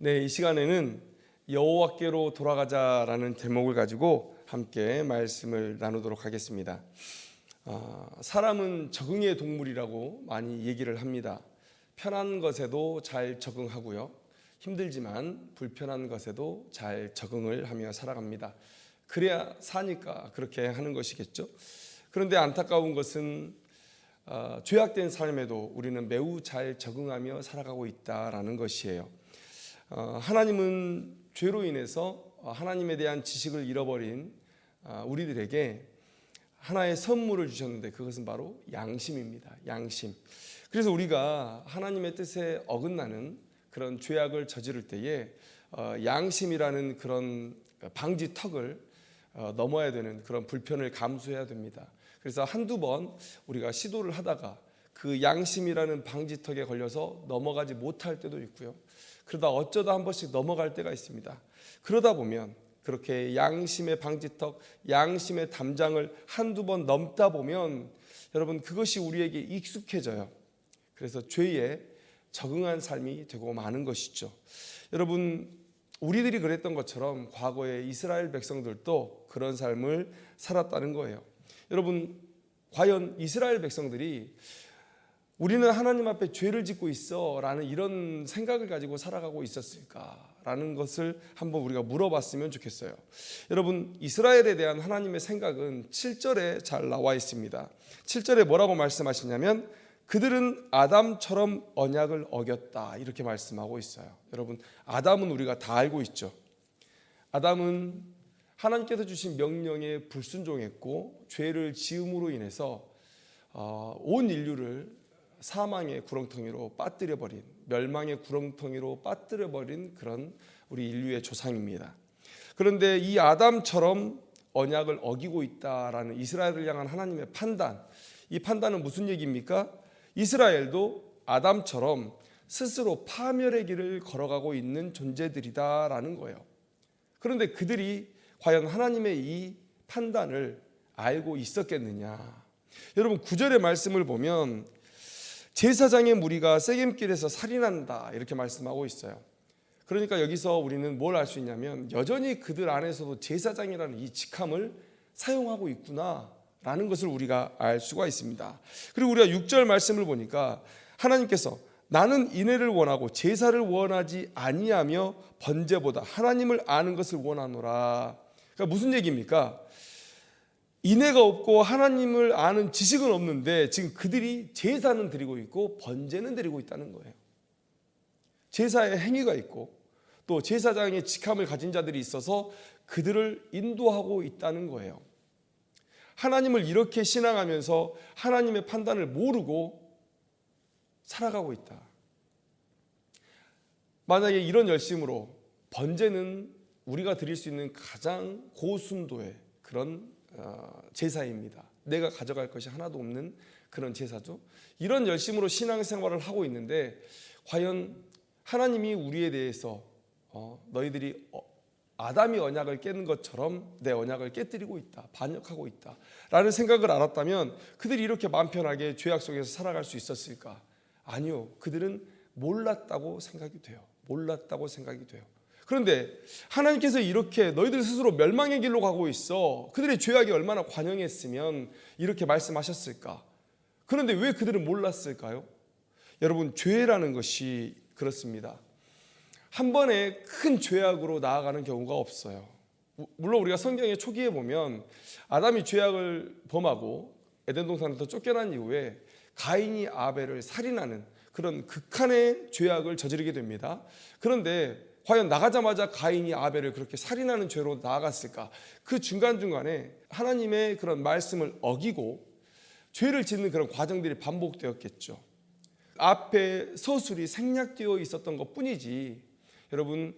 네, 이 시간에는 여호와께로 돌아가자라는 제목을 가지고 함께 말씀을 나누도록 하겠습니다. 사람은 적응의 동물이라고 많이 얘기를 합니다. 편한 것에도 잘 적응하고요. 힘들지만 불편한 것에도 잘 적응을 하며 살아갑니다. 그래야 사니까 그렇게 하는 것이겠죠. 그런데 안타까운 것은 죄악된 삶에도 우리는 매우 잘 적응하며 살아가고 있다라는 것이에요. 하나님은 죄로 인해서 하나님에 대한 지식을 잃어버린 우리들에게 하나의 선물을 주셨는데 그것은 바로 양심입니다. 양심. 그래서 우리가 하나님의 뜻에 어긋나는 그런 죄악을 저지를 때에 양심이라는 그런 방지턱을 넘어야 되는 그런 불편을 감수해야 됩니다. 그래서 한두 번 우리가 시도를 하다가 그 양심이라는 방지턱에 걸려서 넘어가지 못할 때도 있고요. 그러다 어쩌다 한 번씩 넘어갈 때가 있습니다. 그러다 보면 그렇게 양심의 방지턱, 양심의 담장을 한두 번 넘다 보면 여러분 그것이 우리에게 익숙해져요. 그래서 죄에 적응한 삶이 되고 마는 것이죠. 여러분 우리들이 그랬던 것처럼 과거에 이스라엘 백성들도 그런 삶을 살았다는 거예요. 여러분 과연 이스라엘 백성들이 우리는 하나님 앞에 죄를 짓고 있어 라는 이런 생각을 가지고 살아가고 있었을까라는 것을 한번 우리가 물어봤으면 좋겠어요. 여러분 이스라엘에 대한 하나님의 생각은 7절에 잘 나와 있습니다. 7절에 뭐라고 말씀하시냐면 그들은 아담처럼 언약을 어겼다 이렇게 말씀하고 있어요. 여러분 아담은 우리가 다 알고 있죠. 아담은 하나님께서 주신 명령에 불순종했고 죄를 지음으로 인해서 온 인류를 사망의 구렁텅이로 빠뜨려버린, 멸망의 구렁텅이로 빠뜨려버린 그런 우리 인류의 조상입니다. 그런데 이 아담처럼 언약을 어기고 있다라는 이스라엘을 향한 하나님의 판단, 이 판단은 무슨 얘기입니까? 이스라엘도 아담처럼 스스로 파멸의 길을 걸어가고 있는 존재들이다라는 거예요. 그런데 그들이 과연 하나님의 이 판단을 알고 있었겠느냐? 여러분 9절의 말씀을 보면 제사장의 무리가 세겜길에서 살인한다 이렇게 말씀하고 있어요. 그러니까 여기서 우리는 뭘 알 수 있냐면 여전히 그들 안에서도 제사장이라는 이 직함을 사용하고 있구나라는 것을 우리가 알 수가 있습니다. 그리고 우리가 6절 말씀을 보니까 하나님께서 나는 인애를 원하고 제사를 원하지 아니하며 번제보다 하나님을 아는 것을 원하노라. 그러니까 무슨 얘기입니까? 인애가 없고 하나님을 아는 지식은 없는데 지금 그들이 제사는 드리고 있고 번제는 드리고 있다는 거예요. 제사의 행위가 있고 또 제사장의 직함을 가진 자들이 있어서 그들을 인도하고 있다는 거예요. 하나님을 이렇게 신앙하면서 하나님의 판단을 모르고 살아가고 있다. 만약에 이런 열심으로 번제는 우리가 드릴 수 있는 가장 고순도의 그런 제사입니다. 내가 가져갈 것이 하나도 없는 그런 제사죠. 이런 열심으로 신앙생활을 하고 있는데 과연 하나님이 우리에 대해서 너희들이 아담이 언약을 깨는 것처럼 내 언약을 깨뜨리고 있다, 반역하고 있다 라는 생각을 알았다면 그들이 이렇게 마음 편하게 죄악 속에서 살아갈 수 있었을까? 아니요. 그들은 몰랐다고 생각이 돼요. 몰랐다고 생각이 돼요. 그런데 하나님께서 이렇게 너희들 스스로 멸망의 길로 가고 있어. 그들의 죄악이 얼마나 관영했으면 이렇게 말씀하셨을까? 그런데 왜 그들은 몰랐을까요? 여러분 죄라는 것이 그렇습니다. 한 번에 큰 죄악으로 나아가는 경우가 없어요. 물론 우리가 성경의 초기에 보면 아담이 죄악을 범하고 에덴 동산에서 쫓겨난 이후에 가인이 아벨을 살인하는 그런 극한의 죄악을 저지르게 됩니다. 그런데 과연 나가자마자 가인이 아벨을 그렇게 살인하는 죄로 나아갔을까? 그 중간중간에 하나님의 그런 말씀을 어기고 죄를 짓는 그런 과정들이 반복되었겠죠. 앞에 서술이 생략되어 있었던 것뿐이지 여러분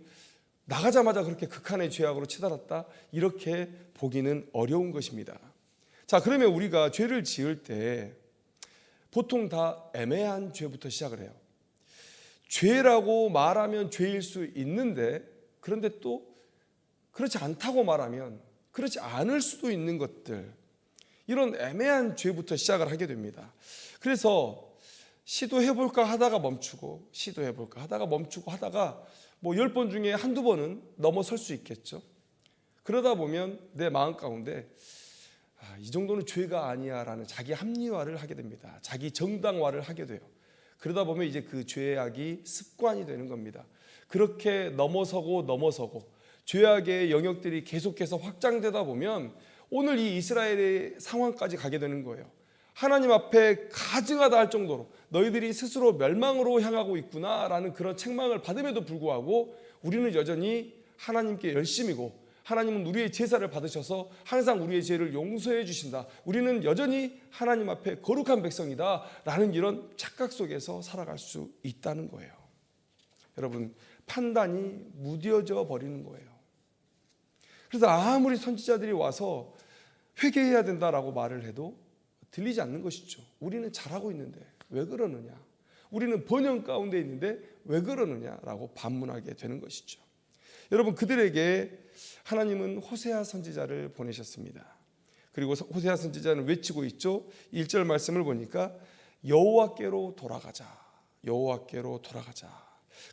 나가자마자 그렇게 극한의 죄악으로 치달았다? 이렇게 보기는 어려운 것입니다. 자, 그러면 우리가 죄를 지을 때 보통 다 애매한 죄부터 시작을 해요. 죄라고 말하면 죄일 수 있는데 그런데 또 그렇지 않다고 말하면 그렇지 않을 수도 있는 것들, 이런 애매한 죄부터 시작을 하게 됩니다. 그래서 시도해볼까 하다가 멈추고 시도해볼까 하다가 멈추고 하다가 뭐 10번 중에 한두 번은 넘어설 수 있겠죠. 그러다 보면 내 마음 가운데 이 정도는 죄가 아니야 라는 자기 합리화를 하게 됩니다. 자기 정당화를 하게 돼요. 그러다 보면 이제 그 죄악이 습관이 되는 겁니다. 그렇게 넘어서고 죄악의 영역들이 계속해서 확장되다 보면 오늘 이 이스라엘의 상황까지 가게 되는 거예요. 하나님 앞에 가증하다 할 정도로 너희들이 스스로 멸망으로 향하고 있구나라는 그런 책망을 받음에도 불구하고 우리는 여전히 하나님께 열심이고 하나님은 우리의 제사를 받으셔서 항상 우리의 죄를 용서해 주신다. 우리는 여전히 하나님 앞에 거룩한 백성이다 라는 이런 착각 속에서 살아갈 수 있다는 거예요. 여러분, 판단이 무뎌져 버리는 거예요. 그래서 아무리 선지자들이 와서 회개해야 된다라고 말을 해도 들리지 않는 것이죠. 우리는 잘하고 있는데 왜 그러느냐? 우리는 번영 가운데 있는데 왜 그러느냐라고 반문하게 되는 것이죠. 여러분, 그들에게 하나님은 호세아 선지자를 보내셨습니다. 그리고 호세아 선지자는 외치고 있죠. 1절 말씀을 보니까 여호와께로 돌아가자. 여호와께로 돌아가자.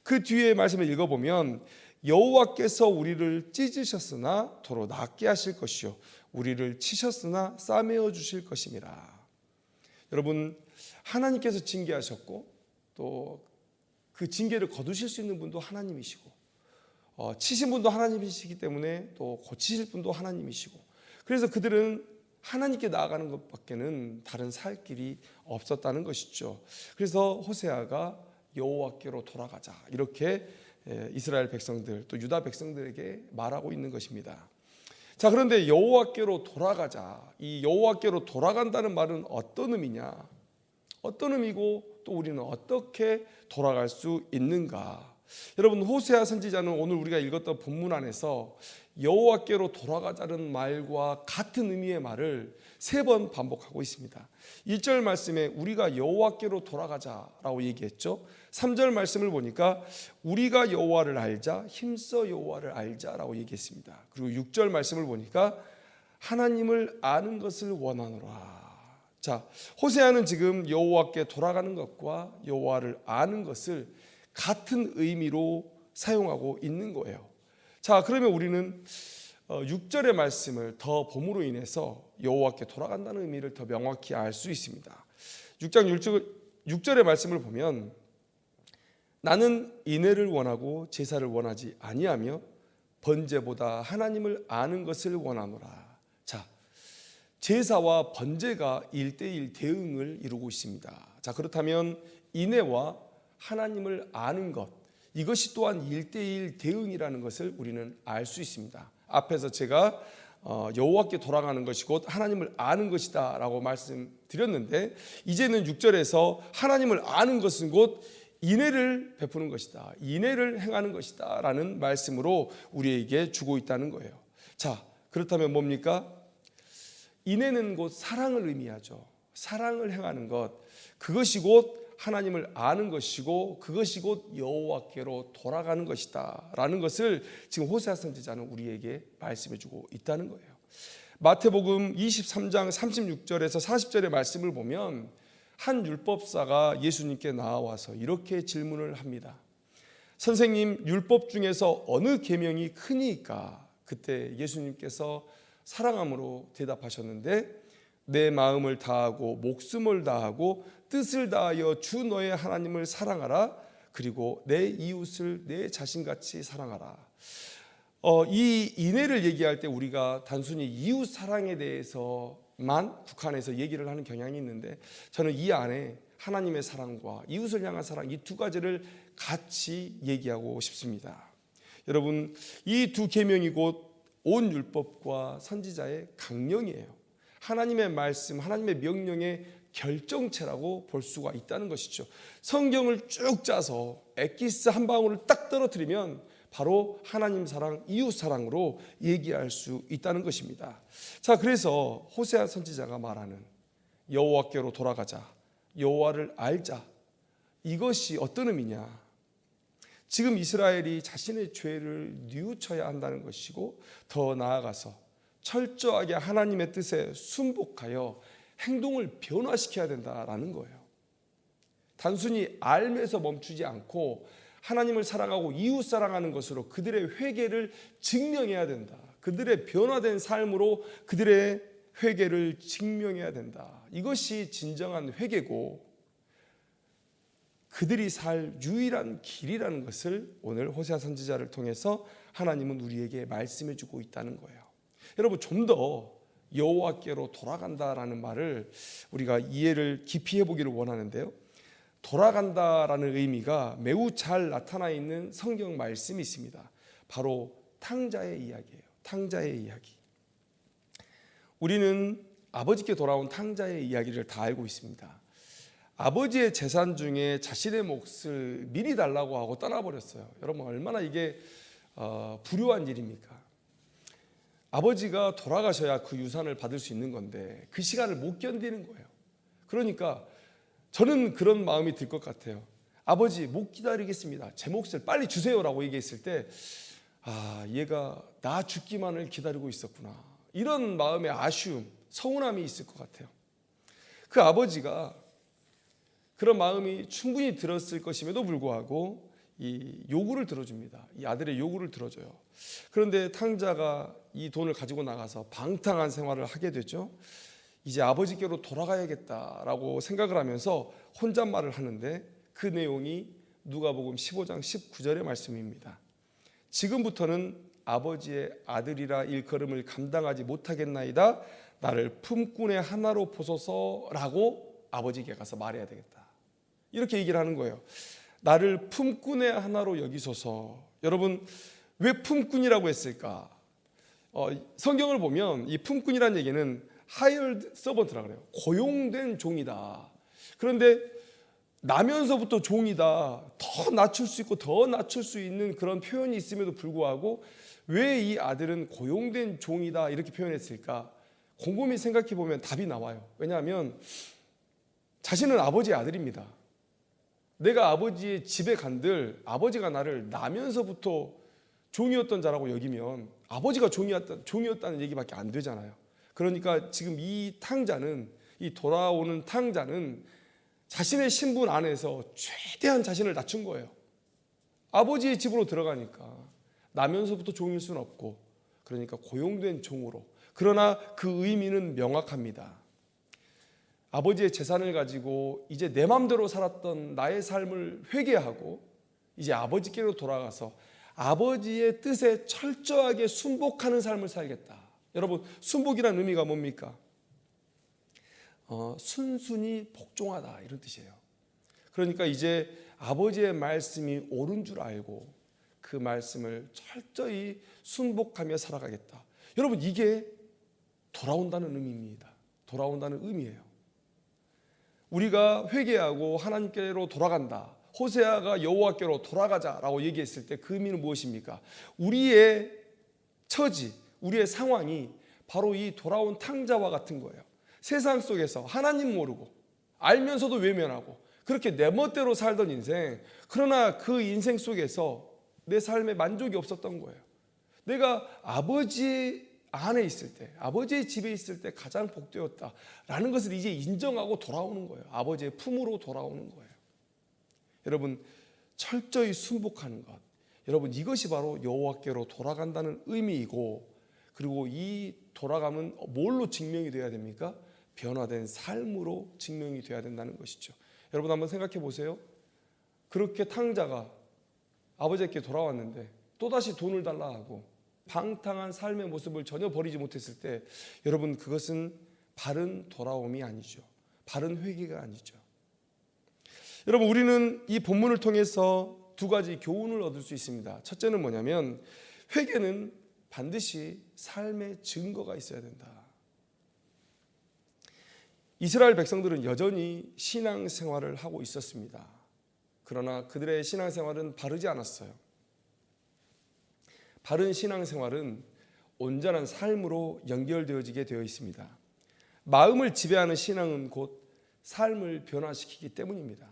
그 뒤에 말씀을 읽어보면 여호와께서 우리를 찢으셨으나 도로 낫게 하실 것이요 우리를 치셨으나 싸매어 주실 것임이라. 여러분, 하나님께서 징계하셨고 또 그 징계를 거두실 수 있는 분도 하나님이시고 치신 분도 하나님이시기 때문에 또 고치실 분도 하나님이시고, 그래서 그들은 하나님께 나아가는 것밖에는 다른 살 길이 없었다는 것이죠. 그래서 호세아가 여호와께로 돌아가자 이렇게 이스라엘 백성들 또 유다 백성들에게 말하고 있는 것입니다. 자, 그런데 여호와께로 돌아가자, 이 여호와께로 돌아간다는 말은 어떤 의미냐? 어떤 의미고 또 우리는 어떻게 돌아갈 수 있는가? 여러분, 호세아 선지자는 오늘 우리가 읽었던 본문 안에서 여호와께로 돌아가자는 말과 같은 의미의 말을 3번 반복하고 있습니다. 1절 말씀에 우리가 여호와께로 돌아가자라고 얘기했죠. 3절 말씀을 보니까 우리가 여호와를 알자, 힘써 여호와를 알자라고 얘기했습니다. 그리고 6절 말씀을 보니까 하나님을 아는 것을 원하노라. 자, 호세아는 지금 여호와께 돌아가는 것과 여호와를 아는 것을 같은 의미로 사용하고 있는 거예요. 자, 그러면 우리는 6절의 말씀을 더 봄으로 인해서 여호와께 돌아간다는 의미를 더 명확히 알 수 있습니다. 6장 6절의 말씀을 보면 나는 인애를 원하고 제사를 원하지 아니하며 번제보다 하나님을 아는 것을 원하노라. 자, 제사와 번제가 1:1 대응을 이루고 있습니다. 자, 그렇다면 인애와 하나님을 아는 것, 이것이 또한 1:1 대응이라는 것을 우리는 알 수 있습니다. 앞에서 제가 여호와께 돌아가는 것이 곧 하나님을 아는 것이다 라고 말씀드렸는데, 이제는 6절에서 하나님을 아는 것은 곧 인애를 베푸는 것이다, 인애를 행하는 것이다 라는 말씀으로 우리에게 주고 있다는 거예요. 자, 그렇다면 뭡니까? 인애는 곧 사랑을 의미하죠. 사랑을 행하는 것, 그것이 곧 하나님을 아는 것이고 그것이 곧 여호와께로 돌아가는 것이다 라는 것을 지금 호세아 선지자는 우리에게 말씀해 주고 있다는 거예요. 마태복음 23장 36절에서 40절의 말씀을 보면 한 율법사가 예수님께 나와서 이렇게 질문을 합니다. 선생님, 율법 중에서 어느 계명이 크니까? 그때 예수님께서 사랑함으로 대답하셨는데, 내 마음을 다하고 목숨을 다하고 뜻을 다하여 주 너의 하나님을 사랑하라. 그리고 내 이웃을 내 자신같이 사랑하라. 이 인애를 얘기할 때 우리가 단순히 이웃 사랑에 대해서만 국한해서 얘기를 하는 경향이 있는데, 저는 이 안에 하나님의 사랑과 이웃을 향한 사랑, 이 두 가지를 같이 얘기하고 싶습니다. 여러분, 이 두 계명이 곧 온 율법과 선지자의 강령이에요. 하나님의 말씀, 하나님의 명령의 결정체라고 볼 수가 있다는 것이죠. 성경을 쭉 짜서 엑기스 한 방울을 딱 떨어뜨리면 바로 하나님 사랑, 이웃 사랑으로 얘기할 수 있다는 것입니다. 자, 그래서 호세아 선지자가 말하는 여호와께로 돌아가자, 여호와를 알자, 이것이 어떤 의미냐? 지금 이스라엘이 자신의 죄를 뉘우쳐야 한다는 것이고, 더 나아가서 철저하게 하나님의 뜻에 순복하여 행동을 변화시켜야 된다라는 거예요. 단순히 알면서 멈추지 않고 하나님을 사랑하고 이웃 사랑하는 것으로 그들의 회개를 증명해야 된다. 그들의 변화된 삶으로 그들의 회개를 증명해야 된다. 이것이 진정한 회개고 그들이 살 유일한 길이라는 것을 오늘 호세아 선지자를 통해서 하나님은 우리에게 말씀해 주고 있다는 거예요. 여러분, 좀 더 여호와께로 돌아간다라는 말을 우리가 이해를 깊이 해보기를 원하는데요. 돌아간다라는 의미가 매우 잘 나타나 있는 성경 말씀이 있습니다. 바로 탕자의 이야기예요. 탕자의 이야기. 우리는 아버지께 돌아온 탕자의 이야기를 다 알고 있습니다. 아버지의 재산 중에 자신의 몫을 미리 달라고 하고 떠나버렸어요. 여러분, 얼마나 이게 불효한 일입니까? 아버지가 돌아가셔야 그 유산을 받을 수 있는 건데 그 시간을 못 견디는 거예요. 그러니까 저는 그런 마음이 들 것 같아요. 아버지, 못 기다리겠습니다. 제 몫을 빨리 주세요라고 얘기했을 때 얘가 나 죽기만을 기다리고 있었구나. 이런 마음의 아쉬움, 서운함이 있을 것 같아요. 그 아버지가 그런 마음이 충분히 들었을 것임에도 불구하고 이 요구를 들어줍니다. 이 아들의 요구를 들어줘요. 그런데 탕자가 이 돈을 가지고 나가서 방탕한 생활을 하게 되죠. 이제 아버지께로 돌아가야겠다라고 생각을 하면서 혼잣말을 하는데 그 내용이 누가복음 15장 19절의 말씀입니다. 지금부터는 아버지의 아들이라 일컬음을 감당하지 못하겠나이다. 나를 품꾼의 하나로 보소서라고 아버지께 가서 말해야 되겠다. 이렇게 얘기를 하는 거예요. 나를 품꾼의 하나로 여기소서. 여러분, 왜 품꾼이라고 했을까? 성경을 보면 이 품꾼이라는 얘기는 hired servant라 그래요. 고용된 종이다. 그런데 나면서부터 종이다. 더 낮출 수 있고 더 낮출 수 있는 그런 표현이 있음에도 불구하고 왜 이 아들은 고용된 종이다 이렇게 표현했을까? 곰곰이 생각해 보면 답이 나와요. 왜냐하면 자신은 아버지의 아들입니다. 내가 아버지의 집에 간들 아버지가 나를 나면서부터 종이었던 자라고 여기면 아버지가 종이었다는 얘기밖에 안 되잖아요. 그러니까 지금 이 탕자는, 이 돌아오는 탕자는 자신의 신분 안에서 최대한 자신을 낮춘 거예요. 아버지의 집으로 들어가니까 나면서부터 종일 수는 없고, 그러니까 고용된 종으로. 그러나 그 의미는 명확합니다. 아버지의 재산을 가지고 이제 내 맘대로 살았던 나의 삶을 회개하고 이제 아버지께로 돌아가서 아버지의 뜻에 철저하게 순복하는 삶을 살겠다. 여러분, 순복이라는 의미가 뭡니까? 순순히 복종하다 이런 뜻이에요. 그러니까 이제 아버지의 말씀이 옳은 줄 알고 그 말씀을 철저히 순복하며 살아가겠다. 여러분, 이게 돌아온다는 의미입니다. 돌아온다는 의미예요. 우리가 회개하고 하나님께로 돌아간다. 호세아가 여호와께로 돌아가자라고 얘기했을 때 그 의미는 무엇입니까? 우리의 처지, 우리의 상황이 바로 이 돌아온 탕자와 같은 거예요. 세상 속에서 하나님 모르고 알면서도 외면하고 그렇게 내 멋대로 살던 인생, 그러나 그 인생 속에서 내 삶에 만족이 없었던 거예요. 내가 아버지 안에 있을 때, 아버지의 집에 있을 때 가장 복되었다라는 것을 이제 인정하고 돌아오는 거예요. 아버지의 품으로 돌아오는 거예요. 여러분, 철저히 순복하는 것, 여러분, 이것이 바로 여호와께로 돌아간다는 의미이고, 그리고 이 돌아감은 뭘로 증명이 돼야 됩니까? 변화된 삶으로 증명이 돼야 된다는 것이죠. 여러분, 한번 생각해 보세요. 그렇게 탕자가 아버지께 돌아왔는데 또다시 돈을 달라 하고 방탕한 삶의 모습을 전혀 버리지 못했을 때, 여러분, 그것은 바른 돌아옴이 아니죠. 바른 회개가 아니죠. 여러분, 우리는 이 본문을 통해서 두 가지 교훈을 얻을 수 있습니다. 첫째는 뭐냐면, 회개는 반드시 삶의 증거가 있어야 된다. 이스라엘 백성들은 여전히 신앙생활을 하고 있었습니다. 그러나 그들의 신앙생활은 바르지 않았어요. 바른 신앙생활은 온전한 삶으로 연결되어지게 되어 있습니다. 마음을 지배하는 신앙은 곧 삶을 변화시키기 때문입니다.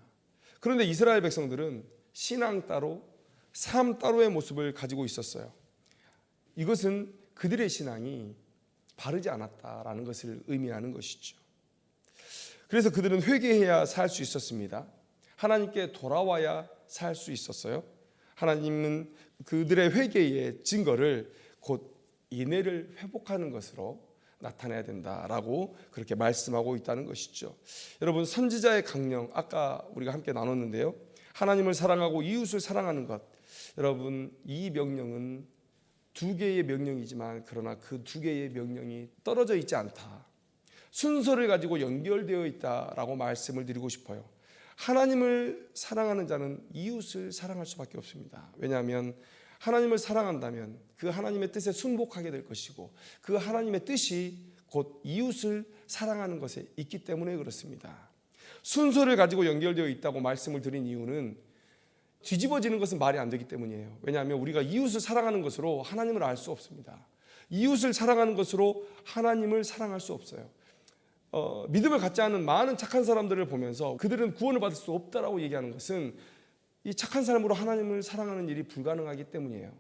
그런데 이스라엘 백성들은 신앙 따로 삶 따로의 모습을 가지고 있었어요. 이것은 그들의 신앙이 바르지 않았다라는 것을 의미하는 것이죠. 그래서 그들은 회개해야 살 수 있었습니다. 하나님께 돌아와야 살 수 있었어요. 하나님은 그들의 회개의 증거를 곧 인애를 회복하는 것으로 나타내야 된다라고 그렇게 말씀하고 있다는 것이죠. 여러분, 선지자의 강령, 아까 우리가 함께 나눴는데요, 하나님을 사랑하고 이웃을 사랑하는 것, 여러분, 이 명령은 두 개의 명령이지만 그러나 그 두 개의 명령이 떨어져 있지 않다, 순서를 가지고 연결되어 있다라고 말씀을 드리고 싶어요. 하나님을 사랑하는 자는 이웃을 사랑할 수밖에 없습니다. 왜냐하면 하나님을 사랑한다면 그 하나님의 뜻에 순복하게 될 것이고, 그 하나님의 뜻이 곧 이웃을 사랑하는 것에 있기 때문에 그렇습니다. 순서를 가지고 연결되어 있다고 말씀을 드린 이유는 뒤집어지는 것은 말이 안 되기 때문이에요. 왜냐하면 우리가 이웃을 사랑하는 것으로 하나님을 알 수 없습니다. 이웃을 사랑하는 것으로 하나님을 사랑할 수 없어요. 믿음을 갖지 않은 많은 착한 사람들을 보면서 그들은 구원을 받을 수 없다라고 얘기하는 것은 이 착한 삶으로 하나님을 사랑하는 일이 불가능하기 때문이에요.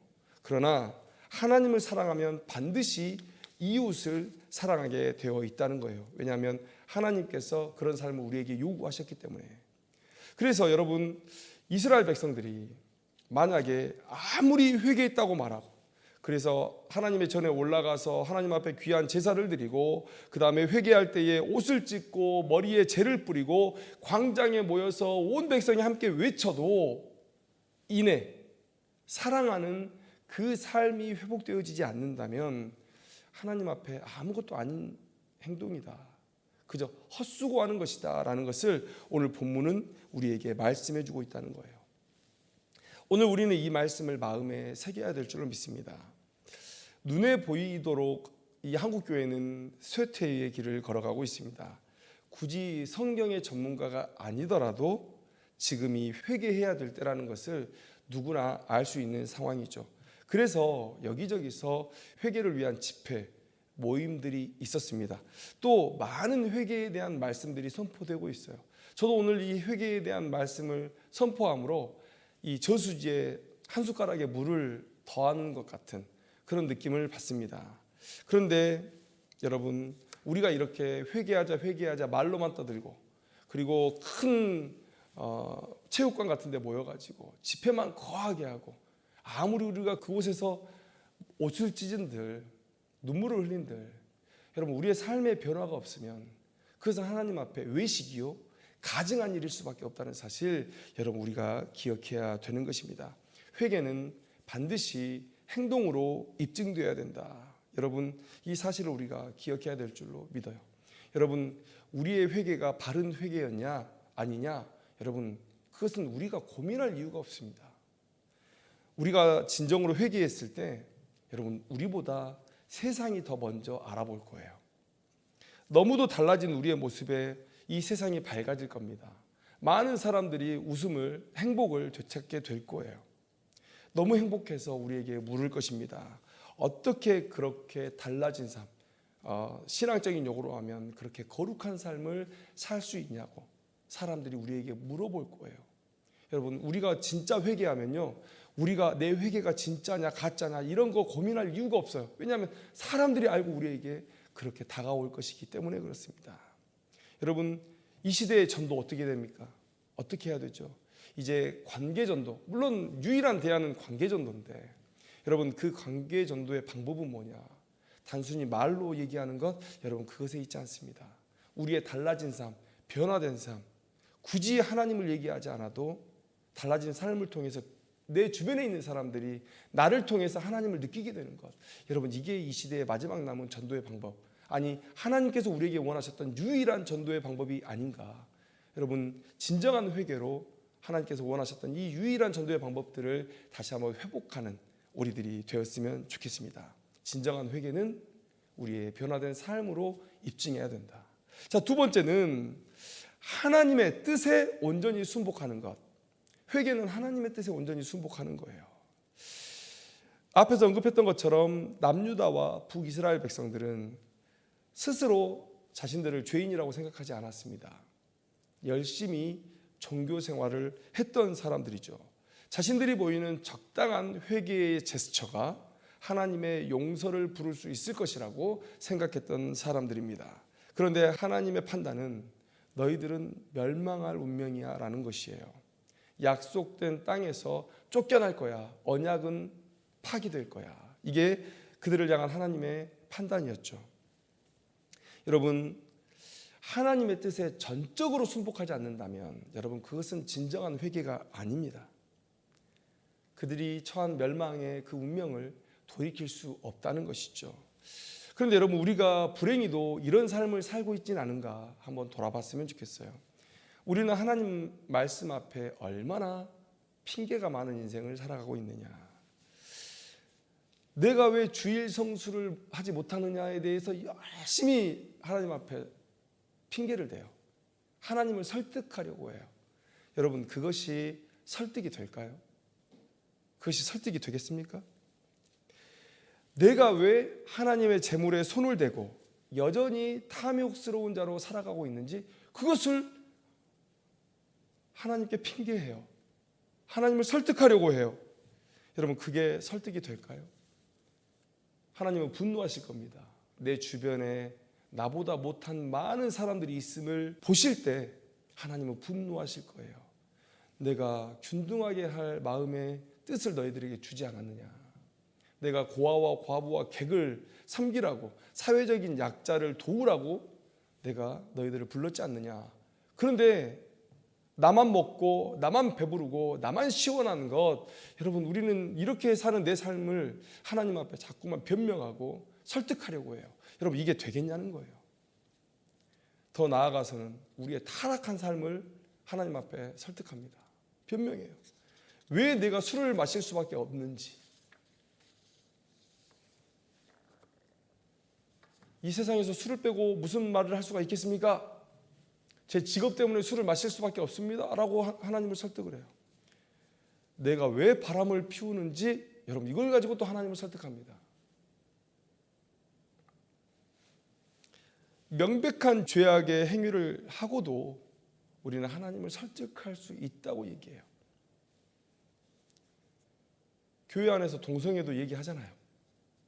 그러나 하나님을 사랑하면 반드시 이웃을 사랑하게 되어 있다는 거예요. 왜냐하면 하나님께서 그런 삶을 우리에게 요구하셨기 때문에. 그래서 여러분, 이스라엘 백성들이 만약에 아무리 회개했다고 말하고, 그래서 하나님의 전에 올라가서 하나님 앞에 귀한 제사를 드리고, 그 다음에 회개할 때에 옷을 찢고 머리에 재를 뿌리고 광장에 모여서 온 백성이 함께 외쳐도 인애, 사랑하는 그 삶이 회복되어지지 않는다면 하나님 앞에 아무것도 아닌 행동이다, 그저 헛수고하는 것이다 라는 것을 오늘 본문은 우리에게 말씀해 주고 있다는 거예요. 오늘 우리는 이 말씀을 마음에 새겨야 될 줄로 믿습니다. 눈에 보이도록 이 한국교회는 쇠퇴의 길을 걸어가고 있습니다. 굳이 성경의 전문가가 아니더라도 지금이 회개해야 될 때라는 것을 누구나 알 수 있는 상황이죠. 그래서 여기저기서 회개를 위한 집회, 모임들이 있었습니다. 또 많은 회개에 대한 말씀들이 선포되고 있어요. 저도 오늘 이 회개에 대한 말씀을 선포함으로 이 저수지에 한 숟가락의 물을 더하는 것 같은 그런 느낌을 받습니다. 그런데 여러분, 우리가 이렇게 회개하자 말로만 떠들고, 그리고 큰 체육관 같은 데 모여가지고 집회만 거하게 하고, 아무리 우리가 그곳에서 옷을 찢은들 눈물을 흘린들, 여러분, 우리의 삶의 변화가 없으면 그것은 하나님 앞에 외식이요 가증한 일일 수밖에 없다는 사실, 여러분, 우리가 기억해야 되는 것입니다. 회개는 반드시 행동으로 입증되어야 된다. 여러분, 이 사실을 우리가 기억해야 될 줄로 믿어요. 여러분, 우리의 회개가 바른 회개였냐 아니냐, 여러분, 그것은 우리가 고민할 이유가 없습니다. 우리가 진정으로 회개했을 때 여러분, 우리보다 세상이 더 먼저 알아볼 거예요. 너무도 달라진 우리의 모습에 이 세상이 밝아질 겁니다. 많은 사람들이 웃음을, 행복을 되찾게 될 거예요. 너무 행복해서 우리에게 물을 것입니다. 어떻게 그렇게 달라진 삶, 신앙적인 용어로 하면 그렇게 거룩한 삶을 살 수 있냐고 사람들이 우리에게 물어볼 거예요. 여러분, 우리가 진짜 회개하면요, 우리가 내 회개가 진짜냐 가짜냐 이런 거 고민할 이유가 없어요. 왜냐하면 사람들이 알고 우리에게 그렇게 다가올 것이기 때문에 그렇습니다. 여러분, 이 시대의 전도 어떻게 됩니까? 어떻게 해야 되죠? 이제 관계전도, 물론 유일한 대안은 관계전도인데, 여러분, 그 관계전도의 방법은 뭐냐? 단순히 말로 얘기하는 것, 여러분, 그것에 있지 않습니다. 우리의 달라진 삶, 변화된 삶, 굳이 하나님을 얘기하지 않아도 달라진 삶을 통해서 내 주변에 있는 사람들이 나를 통해서 하나님을 느끼게 되는 것, 여러분, 이게 이 시대의 마지막 남은 전도의 방법, 아니 하나님께서 우리에게 원하셨던 유일한 전도의 방법이 아닌가. 여러분, 진정한 회개로 하나님께서 원하셨던 이 유일한 전도의 방법들을 다시 한번 회복하는 우리들이 되었으면 좋겠습니다. 진정한 회개는 우리의 변화된 삶으로 입증해야 된다. 자, 두 번째는 하나님의 뜻에 온전히 순복하는 것. 회개는 하나님의 뜻에 온전히 순복하는 거예요. 앞에서 언급했던 것처럼 남유다와 북이스라엘 백성들은 스스로 자신들을 죄인이라고 생각하지 않았습니다. 열심히 종교 생활을 했던 사람들이죠. 자신들이 보이는 적당한 회개의 제스처가 하나님의 용서를 부를 수 있을 것이라고 생각했던 사람들입니다. 그런데 하나님의 판단은 너희들은 멸망할 운명이야 라는 것이에요. 약속된 땅에서 쫓겨날 거야. 언약은 파기될 거야. 이게 그들을 향한 하나님의 판단이었죠. 여러분, 하나님의 뜻에 전적으로 순복하지 않는다면 여러분 그것은 진정한 회개가 아닙니다. 그들이 처한 멸망의 그 운명을 돌이킬 수 없다는 것이죠. 그런데 여러분 우리가 불행히도 이런 삶을 살고 있지는 않은가 한번 돌아봤으면 좋겠어요. 우리는 하나님 말씀 앞에 얼마나 핑계가 많은 인생을 살아가고 있느냐. 내가 왜 주일 성수를 하지 못하느냐에 대해서 열심히 하나님 앞에 핑계를 대요. 하나님을 설득하려고 해요. 여러분 그것이 설득이 될까요? 그것이 설득이 되겠습니까? 내가 왜 하나님의 재물에 손을 대고 여전히 탐욕스러운 자로 살아가고 있는지 그것을 하나님께 핑계해요. 하나님을 설득하려고 해요. 여러분 그게 설득이 될까요? 하나님은 분노하실 겁니다. 내 주변에 나보다 못한 많은 사람들이 있음을 보실 때 하나님은 분노하실 거예요. 내가 균등하게 할 마음의 뜻을 너희들에게 주지 않았느냐. 내가 고아와 과부와 객을 섬기라고 사회적인 약자를 도우라고 내가 너희들을 불렀지 않느냐. 그런데 나만 먹고 나만 배부르고 나만 시원한 것, 여러분 우리는 이렇게 사는 내 삶을 하나님 앞에 자꾸만 변명하고 설득하려고 해요. 여러분 이게 되겠냐는 거예요. 더 나아가서는 우리의 타락한 삶을 하나님 앞에 설득합니다. 변명해요. 왜 내가 술을 마실 수밖에 없는지. 이 세상에서 술을 빼고 무슨 말을 할 수가 있겠습니까? 제 직업 때문에 술을 마실 수밖에 없습니다 라고 하나님을 설득을 해요. 내가 왜 바람을 피우는지 여러분 이걸 가지고 또 하나님을 설득합니다. 명백한 죄악의 행위를 하고도 우리는 하나님을 설득할 수 있다고 얘기해요. 교회 안에서 동성애도 얘기하잖아요.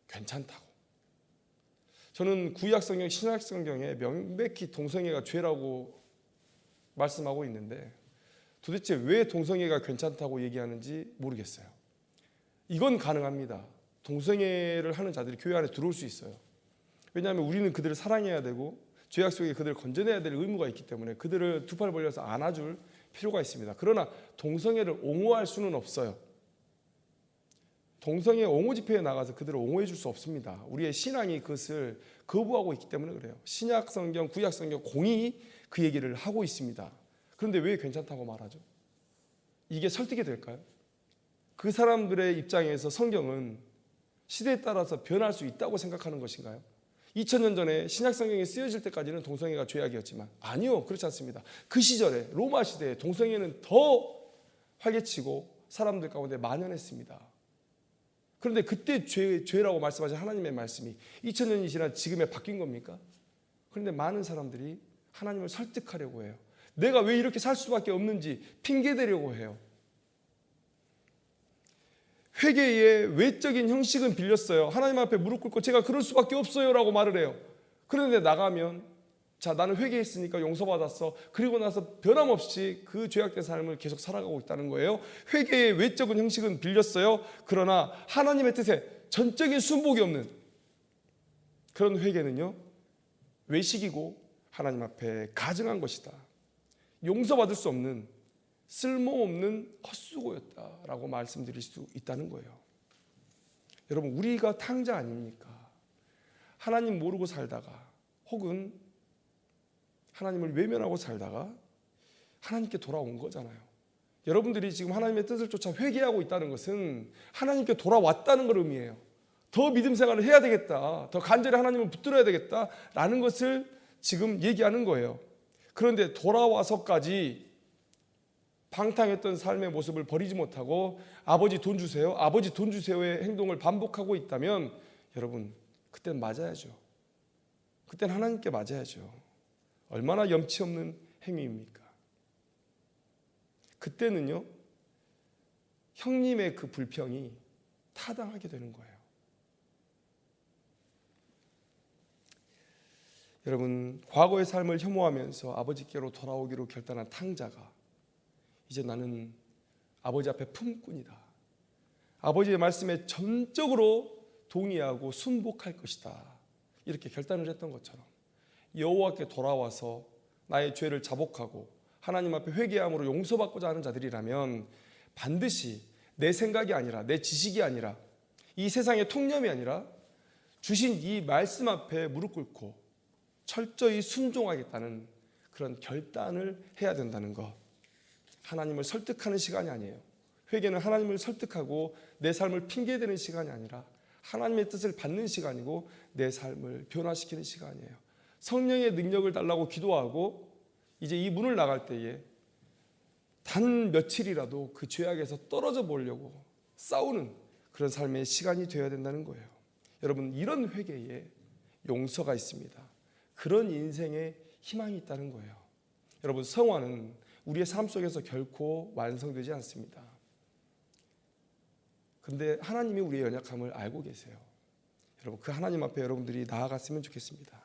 괜찮다고. 저는 구약성경, 신약성경에 명백히 동성애가 죄라고 말씀하고 있는데 도대체 왜 동성애가 괜찮다고 얘기하는지 모르겠어요. 이건 가능합니다. 동성애를 하는 자들이 교회 안에 들어올 수 있어요. 왜냐하면 우리는 그들을 사랑해야 되고 죄악 속에 그들을 건져내야 될 의무가 있기 때문에 그들을 두 팔 벌려서 안아줄 필요가 있습니다. 그러나 동성애를 옹호할 수는 없어요. 동성애 옹호 집회에 나가서 그들을 옹호해 줄 수 없습니다. 우리의 신앙이 그것을 거부하고 있기 때문에 그래요. 신약성경, 구약성경 공히 그 얘기를 하고 있습니다. 그런데 왜 괜찮다고 말하죠? 이게 설득이 될까요? 그 사람들의 입장에서 성경은 시대에 따라서 변할 수 있다고 생각하는 것인가요? 2000년 전에 신약성경이 쓰여질 때까지는 동성애가 죄악이었지만 아니요, 그렇지 않습니다. 그 시절에 로마 시대에 동성애는 더 활개치고 사람들 가운데 만연했습니다. 그런데 그때 죄라고 말씀하신 하나님의 말씀이 2000년이 지난 지금에 바뀐 겁니까? 그런데 많은 사람들이 하나님을 설득하려고 해요. 내가 왜 이렇게 살 수밖에 없는지 핑계대려고 해요. 회개의 외적인 형식은 빌렸어요. 하나님 앞에 무릎 꿇고 제가 그럴 수밖에 없어요 라고 말을 해요. 그런데 나가면 자 나는 회개했으니까 용서받았어. 그리고 나서 변함없이 그 죄악된 삶을 계속 살아가고 있다는 거예요. 회개의 외적인 형식은 빌렸어요. 그러나 하나님의 뜻에 전적인 순복이 없는 그런 회개는요 외식이고 하나님 앞에 가증한 것이다. 용서받을 수 없는 쓸모없는 헛수고였다라고 말씀드릴 수 있다는 거예요. 여러분 우리가 탕자 아닙니까? 하나님 모르고 살다가 혹은 하나님을 외면하고 살다가 하나님께 돌아온 거잖아요. 여러분들이 지금 하나님의 뜻을 쫓아 회개하고 있다는 것은 하나님께 돌아왔다는 걸 의미해요. 더 믿음 생활을 해야 되겠다. 더 간절히 하나님을 붙들어야 되겠다라는 것을 지금 얘기하는 거예요. 그런데 돌아와서까지 방탕했던 삶의 모습을 버리지 못하고 아버지 돈 주세요, 아버지 돈 주세요의 행동을 반복하고 있다면 여러분 그때는 맞아야죠. 그때는 하나님께 맞아야죠. 얼마나 염치 없는 행위입니까? 그때는요 형님의 그 불평이 타당하게 되는 거예요. 여러분 과거의 삶을 혐오하면서 아버지께로 돌아오기로 결단한 탕자가 이제 나는 아버지 앞에 품꾼이다. 아버지의 말씀에 전적으로 동의하고 순복할 것이다. 이렇게 결단을 했던 것처럼 여호와께 돌아와서 나의 죄를 자복하고 하나님 앞에 회개함으로 용서받고자 하는 자들이라면 반드시 내 생각이 아니라 내 지식이 아니라 이 세상의 통념이 아니라 주신 이 말씀 앞에 무릎 꿇고 철저히 순종하겠다는 그런 결단을 해야 된다는 것. 하나님을 설득하는 시간이 아니에요. 회개는 하나님을 설득하고 내 삶을 핑계대는 시간이 아니라 하나님의 뜻을 받는 시간이고 내 삶을 변화시키는 시간이에요. 성령의 능력을 달라고 기도하고 이제 이 문을 나갈 때에 단 며칠이라도 그 죄악에서 떨어져 보려고 싸우는 그런 삶의 시간이 되어야 된다는 거예요. 여러분, 이런 회개에 용서가 있습니다. 그런 인생에 희망이 있다는 거예요. 여러분, 성화는 우리의 삶 속에서 결코 완성되지 않습니다. 그런데 하나님이 우리의 연약함을 알고 계세요. 여러분, 그 하나님 앞에 여러분들이 나아갔으면 좋겠습니다.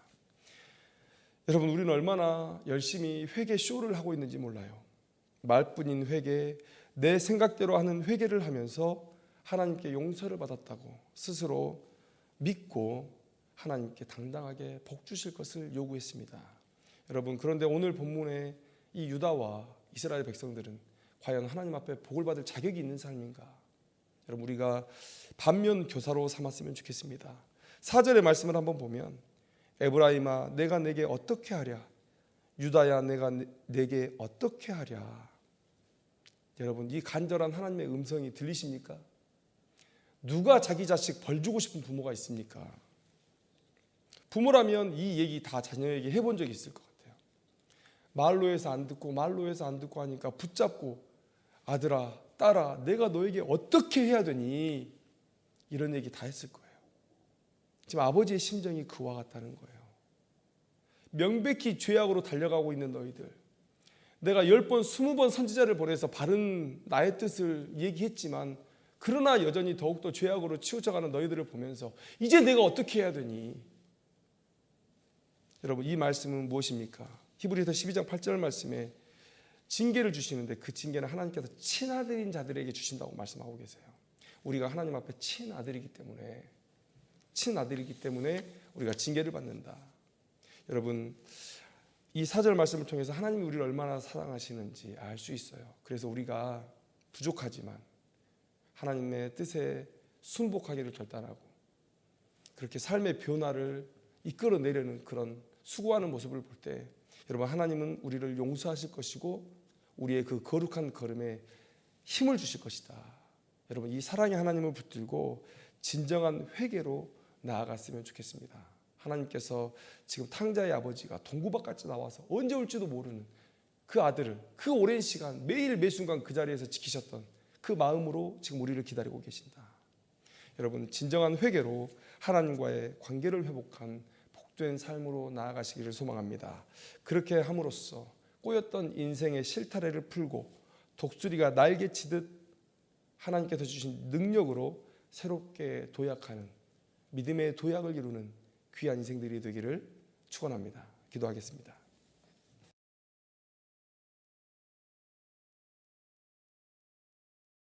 여러분, 우리는 얼마나 열심히 회개 쇼를 하고 있는지 몰라요. 말뿐인 회개, 내 생각대로 하는 회개를 하면서 하나님께 용서를 받았다고 스스로 믿고 하나님께 당당하게 복 주실 것을 요구했습니다. 여러분, 그런데 오늘 본문의 이 유다와 이스라엘 백성들은 과연 하나님 앞에 복을 받을 자격이 있는 삶인가? 여러분, 우리가 반면 교사로 삼았으면 좋겠습니다. 4절의 말씀을 한번 보면 에브라임아 내가 내게 어떻게 하랴, 유다야 내가 내게 어떻게 하랴. 여러분, 이 간절한 하나님의 음성이 들리십니까? 누가 자기 자식 벌 주고 싶은 부모가 있습니까? 부모라면 이 얘기 다 자녀에게 해본 적이 있을 것 같아요. 말로 해서 안 듣고 하니까 붙잡고 아들아 딸아 내가 너에게 어떻게 해야 되니? 이런 얘기 다 했을 거예요. 지금 아버지의 심정이 그와 같다는 거예요. 명백히 죄악으로 달려가고 있는 너희들, 내가 10번 20번 선지자를 보내서 바른 나의 뜻을 얘기했지만 그러나 여전히 더욱더 죄악으로 치우쳐가는 너희들을 보면서 이제 내가 어떻게 해야 되니? 여러분, 이 말씀은 무엇입니까? 히브리서 12장 8절 말씀에 징계를 주시는데 그 징계는 하나님께서 친아들인 자들에게 주신다고 말씀하고 계세요. 우리가 하나님 앞에 친아들이기 때문에 우리가 징계를 받는다. 여러분, 이 4절 말씀을 통해서 하나님이 우리를 얼마나 사랑하시는지 알 수 있어요. 그래서 우리가 부족하지만 하나님의 뜻에 순복하기를 결단하고 그렇게 삶의 변화를 이끌어내려는 그런 수고하는 모습을 볼 때 여러분, 하나님은 우리를 용서하실 것이고 우리의 그 거룩한 걸음에 힘을 주실 것이다. 여러분, 이 사랑의 하나님을 붙들고 진정한 회개로 나아갔으면 좋겠습니다. 하나님께서 지금 탕자의 아버지가 동구밭까지 나와서 언제 올지도 모르는 그 아들을 그 오랜 시간 매일 매순간 그 자리에서 지키셨던 그 마음으로 지금 우리를 기다리고 계신다. 여러분, 진정한 회개로 하나님과의 관계를 회복한 복된 삶으로 나아가시기를 소망합니다. 그렇게 함으로써 꼬였던 인생의 실타래를 풀고 독수리가 날개치듯 하나님께서 주신 능력으로 새롭게 도약하는 믿음의 도약을 이루는 귀한 인생들이 되기를 축원합니다. 기도하겠습니다.